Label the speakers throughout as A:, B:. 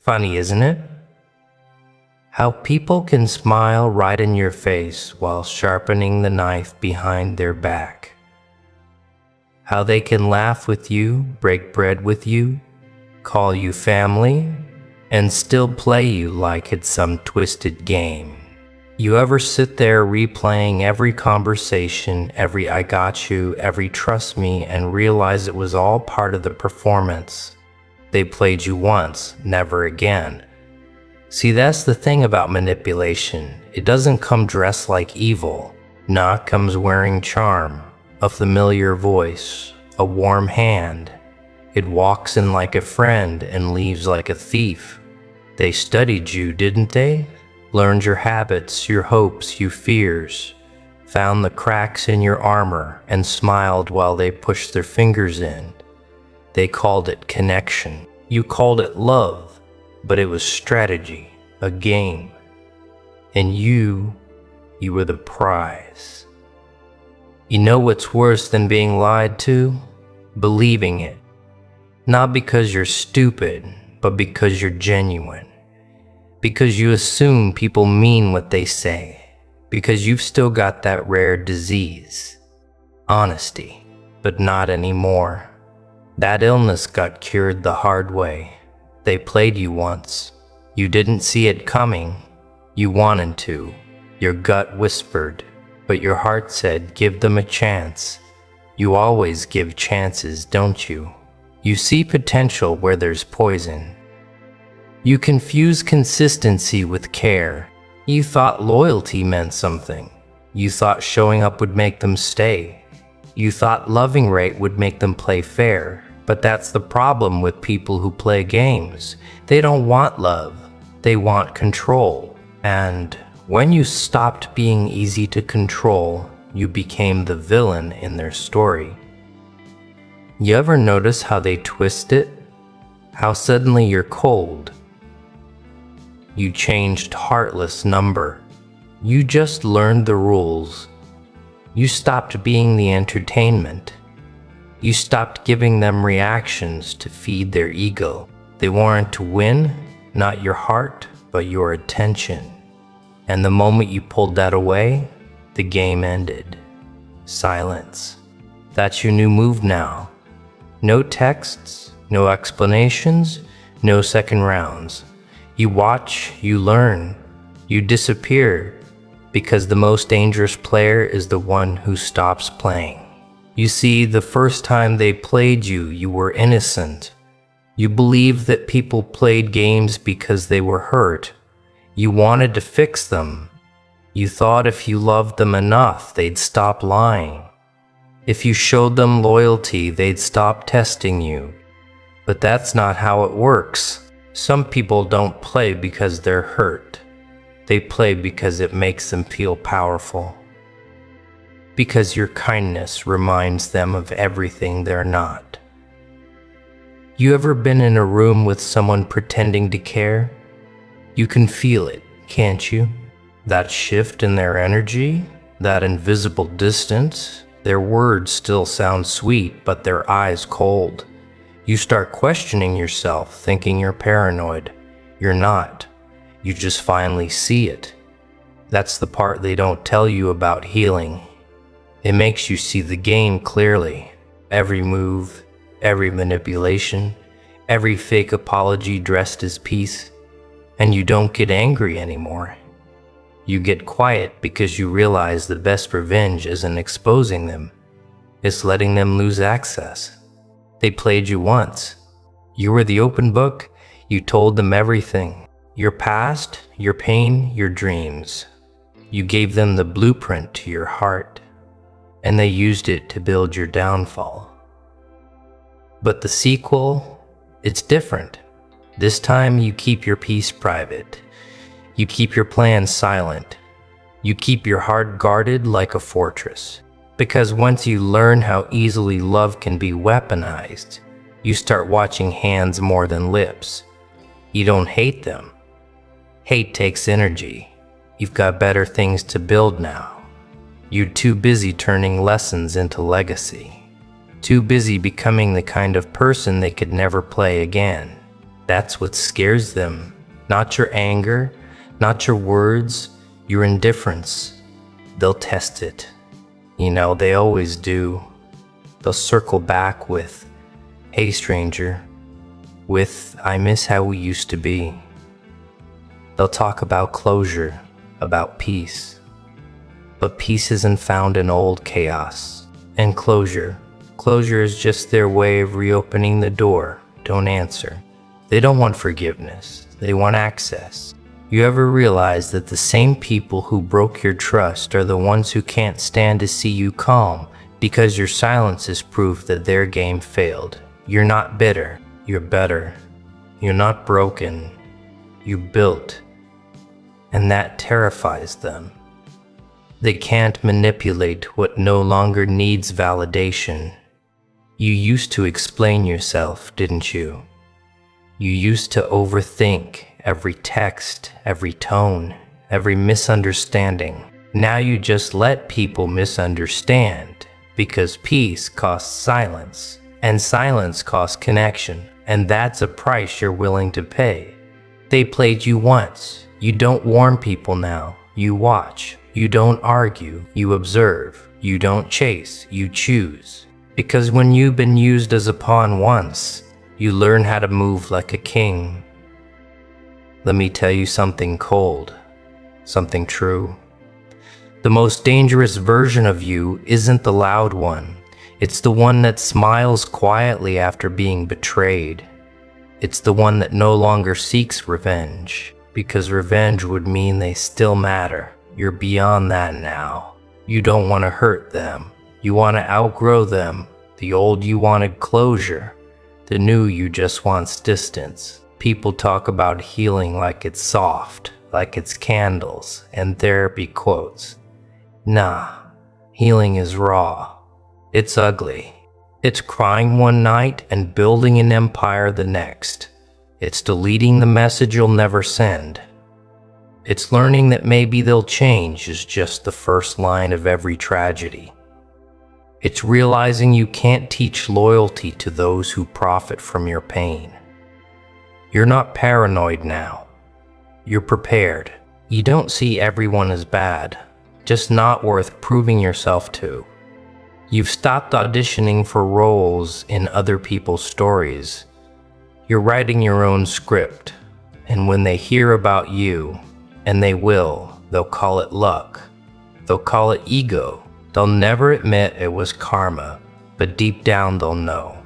A: Funny, isn't it? How people can smile right in your face while sharpening the knife behind their back. How they can laugh with you, break bread with you, call you family, and still play you like it's some twisted game. You ever sit there replaying every conversation, every I got you, every trust me, and realize it was all part of the performance? They played you once, never again. See, that's the thing about manipulation. It doesn't come dressed like evil. Nah, it comes wearing charm, a familiar voice, a warm hand. It walks in like a friend and leaves like a thief. They studied you, didn't they? Learned your habits, your hopes, your fears, found the cracks in your armor, and smiled while they pushed their fingers in. They called it connection. You called it love, but it was strategy, a game. And you were the prize. You know what's worse than being lied to? Believing it. Not because you're stupid, but because you're genuine. Because you assume people mean what they say. Because you've still got that rare disease. Honesty, but not anymore. That illness got cured the hard way. They played you once. You didn't see it coming. You wanted to. Your gut whispered, but your heart said, give them a chance. You always give chances, don't you? You see potential where there's poison. You confuse consistency with care. You thought loyalty meant something. You thought showing up would make them stay. You thought loving right would make them play fair. But that's the problem with people who play games. They don't want love. They want control. And when you stopped being easy to control, you became the villain in their story. You ever notice how they twist it? How suddenly you're cold. You changed heartless number. You just learned the rules. You stopped being the entertainment. You stopped giving them reactions to feed their ego. They wanted to win, not your heart, but your attention. And the moment you pulled that away, the game ended. Silence. That's your new move now. No texts, no explanations, no second rounds. You watch, you learn, you disappear, because the most dangerous player is the one who stops playing. You see, the first time they played you, you were innocent. You believed that people played games because they were hurt. You wanted to fix them. You thought if you loved them enough, they'd stop lying. If you showed them loyalty, they'd stop testing you. But that's not how it works. Some people don't play because they're hurt. They play because it makes them feel powerful. Because your kindness reminds them of everything they're not. You ever been in a room with someone pretending to care? You can feel it, can't you? That shift in their energy, that invisible distance. Their words still sound sweet, but their eyes cold. You start questioning yourself, thinking you're paranoid. You're not. You just finally see it. That's the part they don't tell you about healing. It makes you see the game clearly. Every move, every manipulation, every fake apology dressed as peace. And you don't get angry anymore. You get quiet because you realize the best revenge isn't exposing them. It's letting them lose access. They played you once. You were the open book. You told them everything. Your past, your pain, your dreams. You gave them the blueprint to your heart. And they used it to build your downfall. But the sequel, it's different. This time you keep your peace private. You keep your plans silent. You keep your heart guarded like a fortress. Because once you learn how easily love can be weaponized, you start watching hands more than lips. You don't hate them. Hate takes energy. You've got better things to build now. You're too busy turning lessons into legacy. Too busy becoming the kind of person they could never play again. That's what scares them. Not your anger, not your words, your indifference. They'll test it. You know, they always do. They'll circle back with, "Hey stranger," with, "I miss how we used to be." They'll talk about closure, about peace. But peace isn't found in old chaos. And closure is just their way of reopening the door. Don't answer. They don't want forgiveness. They want access. You ever realize that the same people who broke your trust are the ones who can't stand to see you calm because your silence is proof that their game failed? You're not bitter. You're better. You're not broken. You built. And that terrifies them. They can't manipulate what no longer needs validation. You used to explain yourself, didn't you? You used to overthink every text, every tone, every misunderstanding. Now you just let people misunderstand because peace costs silence, and silence costs connection, and that's a price you're willing to pay. They played you once. You don't warn people now. You watch. You don't argue. You observe. You don't chase. You choose. Because when you've been used as a pawn once, you learn how to move like a king. Let me tell you something cold, something true. The most dangerous version of you isn't the loud one. It's the one that smiles quietly after being betrayed. It's the one that no longer seeks revenge, because revenge would mean they still matter. You're beyond that now. You don't want to hurt them. You want to outgrow them. The old you wanted closure. The new you just wants distance. People talk about healing like it's soft, like it's candles and therapy quotes. Nah, healing is raw. It's ugly. It's crying one night and building an empire the next. It's deleting the message you'll never send. It's learning that maybe they'll change is just the first line of every tragedy. It's realizing you can't teach loyalty to those who profit from your pain. You're not paranoid now. You're prepared. You don't see everyone as bad, just not worth proving yourself to. You've stopped auditioning for roles in other people's stories. You're writing your own script, and when they hear about you, and they will, they'll call it luck. They'll call it ego. They'll never admit it was karma, but deep down they'll know.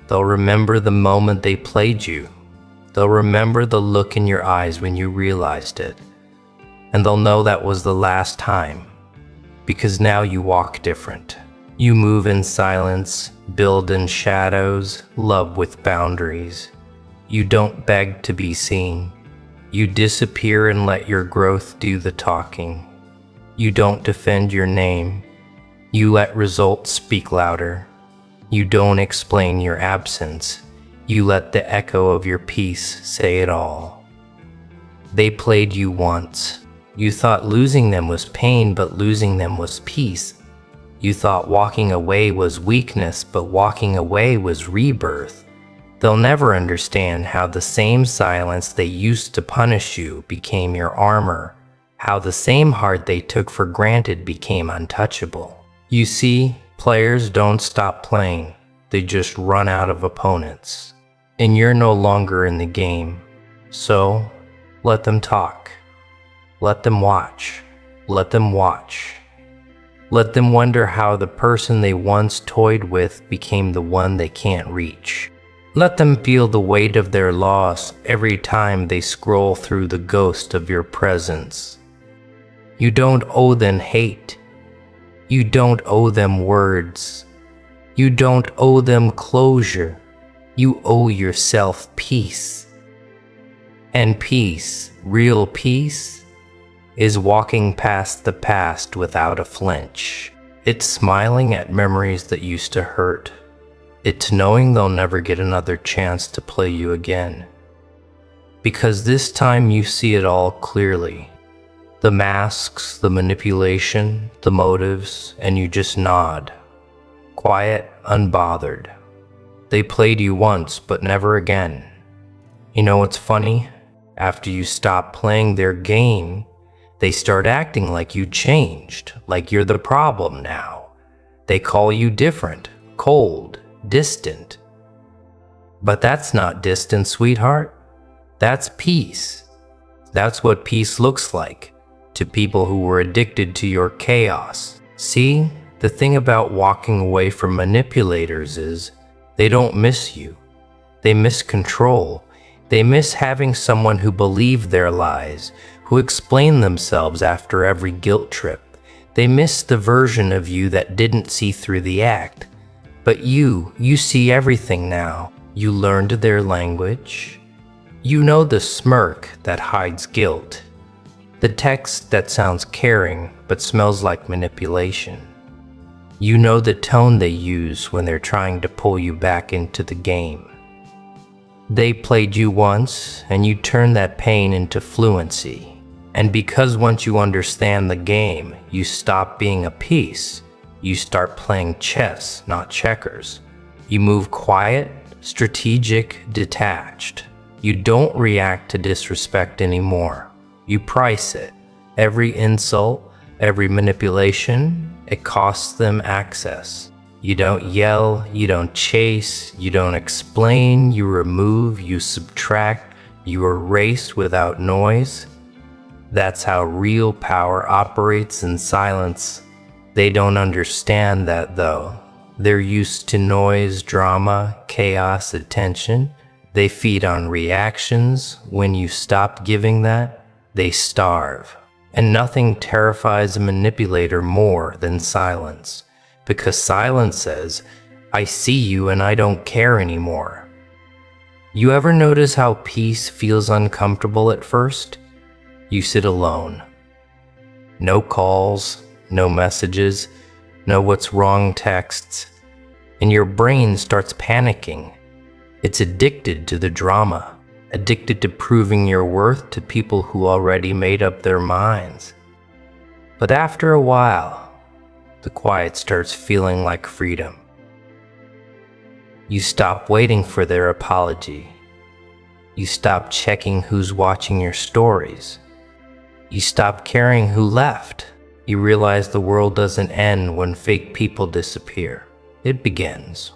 A: They'll remember the moment they played you. They'll remember the look in your eyes when you realized it. And they'll know that was the last time, because now you walk different. You move in silence, build in shadows, love with boundaries. You don't beg to be seen. You disappear and let your growth do the talking. You don't defend your name. You let results speak louder. You don't explain your absence. You let the echo of your peace say it all. They played you once. You thought losing them was pain, but losing them was peace. You thought walking away was weakness, but walking away was rebirth. They'll never understand how the same silence they used to punish you became your armor, how the same heart they took for granted became untouchable. You see, players don't stop playing, they just run out of opponents. And you're no longer in the game, so let them talk. Let them watch. Let them watch. Let them wonder how the person they once toyed with became the one they can't reach. Let them feel the weight of their loss every time they scroll through the ghost of your presence. You don't owe them hate. You don't owe them words. You don't owe them closure. You owe yourself peace. And peace, real peace, is walking past the past without a flinch. It's smiling at memories that used to hurt. It's knowing they'll never get another chance to play you again. Because this time you see it all clearly. The masks, the manipulation, the motives, and you just nod. Quiet, unbothered. They played you once, but never again. You know what's funny? After you stop playing their game, they start acting like you changed, like you're the problem now. They call you different, cold, distant. But that's not distance, sweetheart. That's peace. That's what peace looks like to people who were addicted to your chaos. See, the thing about walking away from manipulators is they don't miss you. They miss control. They miss having someone who believed their lies, who explained themselves after every guilt trip. They miss the version of you that didn't see through the act. But you see everything now. You learned their language. You know the smirk that hides guilt. The text that sounds caring but smells like manipulation. You know the tone they use when they're trying to pull you back into the game. They played you once, and you turn that pain into fluency. And because once you understand the game, you stop being a piece. You start playing chess, not checkers. You move quiet, strategic, detached. You don't react to disrespect anymore. You price it. Every insult, every manipulation, it costs them access. You don't yell, you don't chase, you don't explain, you remove, you subtract, you erase without noise. That's how real power operates in silence. They don't understand that though. They're used to noise, drama, chaos, attention. They feed on reactions. When you stop giving that, they starve. And nothing terrifies a manipulator more than silence. Because silence says, I see you and I don't care anymore. You ever notice how peace feels uncomfortable at first? You sit alone. No calls, no messages, no what's wrong texts. And your brain starts panicking. It's addicted to the drama, addicted to proving your worth to people who already made up their minds. But after a while, the quiet starts feeling like freedom. You stop waiting for their apology. You stop checking who's watching your stories. You stop caring who left. You realize the world doesn't end when fake people disappear. It begins